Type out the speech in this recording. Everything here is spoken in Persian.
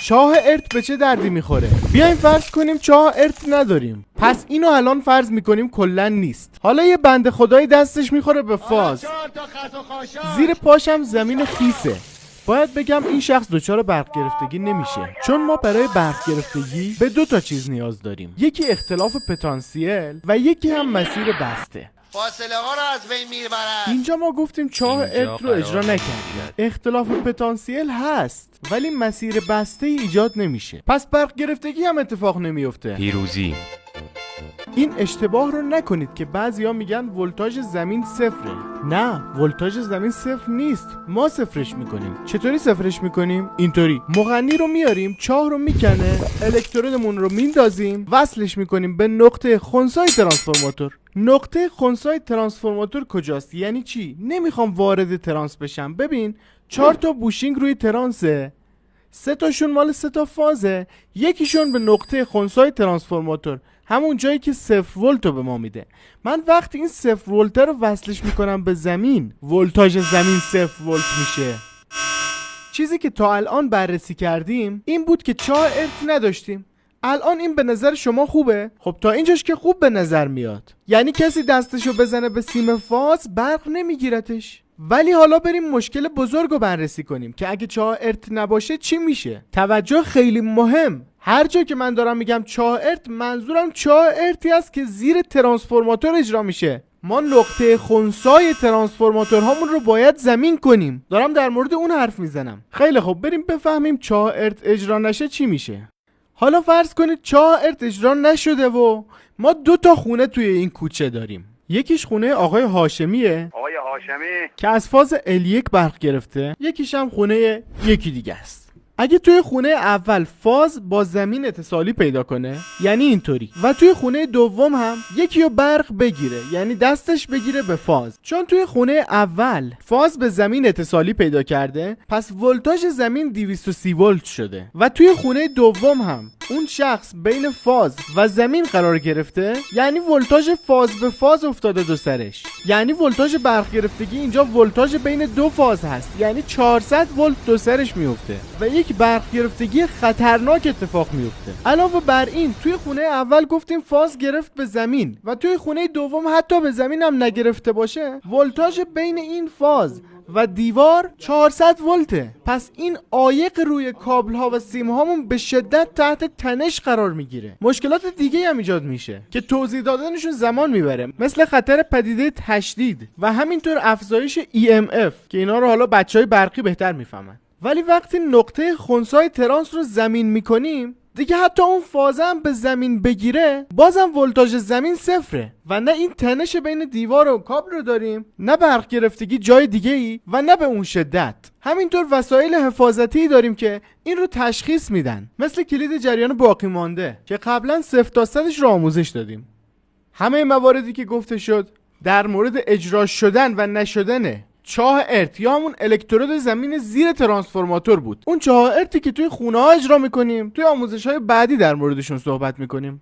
چاه ارت به چه دردی میخوره؟ بیایم فرض کنیم چاه ارت نداریم، پس اینو الان فرض میکنیم کلا نیست. حالا یه بنده خدایی دستش میخوره به فاز، زیر پاشم زمین خیسه. باید بگم این شخص دچار برق گرفتگی نمیشه، چون ما برای برق گرفتگی به 2 تا چیز نیاز داریم، یکی اختلاف پتانسیل و یکی هم مسیر بسته. فاصله ها رو از بین میبرن. اینجا ما گفتیم چاه ارت رو اجرا نکردیم، اختلاف پتانسیل هست ولی مسیر بسته ای ایجاد نمیشه، پس برق گرفتگی هم اتفاق نمیفته. پیروزی. این اشتباه رو نکنید که بعضیا میگن ولتاژ زمین صفره. نه، ولتاژ زمین صفر نیست، ما صفرش میکنیم. چطوری صفرش میکنیم؟ اینطوری مغنی رو میاریم، چاه رو میکنه، الکترودمون رو میندازیم، وصلش میکنیم به نقطه خنثی ترانسفورماتور. نقطه خنثی ترانسفورماتور کجاست؟ یعنی چی؟ نمیخوام وارد ترانس بشم. ببین 4 تا بوشینگ روی ترانسه، 3 تاشون مال 3 تا فازه، یکیشون به نقطه خنثی ترانسفورماتور، همون جایی که 0 ولت رو به ما میده. من وقتی این 0 ولت رو وصلش میکنم به زمین، ولتاژ زمین 0 ولت میشه. چیزی که تا الان بررسی کردیم این بود که چاه ارت نداشتیم. الان این به نظر شما خوبه؟ خب تا اینجاش که خوب به نظر میاد، یعنی کسی دستشو بزنه به سیم فاز برق نمیگیرتش. ولی حالا بریم مشکل بزرگ رو بررسی کنیم که اگه چاه ارت نباشه چی میشه. توجه خیلی مهم، هر جا که من دارم میگم چاه ارت، منظورم چاه ارتی است که زیر ترانسفورماتور اجرا میشه. ما نقطه خنثی ترانسفورماتورهامون رو باید زمین کنیم. دارم در مورد اون حرف میزنم. خیلی خب بریم بفهمیم چاه ارت اجرا نشه چی میشه. حالا فرض کنید چاه ارت اجرا نشده و ما 2 تا خونه توی این کوچه داریم. یکیش خونه آقای هاشمیه که از فاز L1 برق گرفته، یکیش هم خونه یکی دیگه است. اگه توی خونه اول فاز با زمین اتصالی پیدا کنه یعنی اینطوری، و توی خونه دوم هم یکی رو برق بگیره یعنی دستش بگیره به فاز، چون توی خونه اول فاز به زمین اتصالی پیدا کرده پس ولتاژ زمین 230 ولت شده، و توی خونه دوم هم اون شخص بین فاز و زمین قرار گرفته یعنی ولتاژ فاز به فاز افتاده دو سرش، یعنی ولتاژ برق گرفتگی اینجا ولتاژ بین 2 فاز هست، یعنی 400 ولت دو سرش میفته و یک برق گرفتگی خطرناک اتفاق میفته. علاوه بر این توی خونه اول گفتیم فاز گرفت به زمین و توی خونه دوم حتی به زمین هم نگرفته باشه ولتاژ بین این فاز و دیوار 400 ولته. پس این عایق روی کابل ها و سیم هامون به شدت تحت تنش قرار میگیره. مشکلات دیگه هم ایجاد میشه که توضیح دادنشون زمان میبره، مثل خطر پدیده تشدید و همینطور افزایش EMF که اینا رو حالا بچهای برقی بهتر میفهمن. ولی وقتی نقطه خنثی ترانس رو زمین میکنیم دیگه حتی اون فازه هم به زمین بگیره بازم ولتاژ زمین صفره و نه این تنش بین دیوار و کابل رو داریم، نه برق گرفتگی جای دیگه ای و نه به اون شدت. همینطور وسایل حفاظتی داریم که این رو تشخیص میدن، مثل کلید جریان باقی مانده که قبلا 0 تا 100 رو آموزش دادیم. همه مواردی که گفته شد در مورد اجرا شدن و نشدن چاه ارت یا همون الکترود زمین زیر ترانسفورماتور بود. اون چاه ارتی که توی خونه ها اجرا میکنیم، توی آموزش های بعدی در موردشون صحبت میکنیم.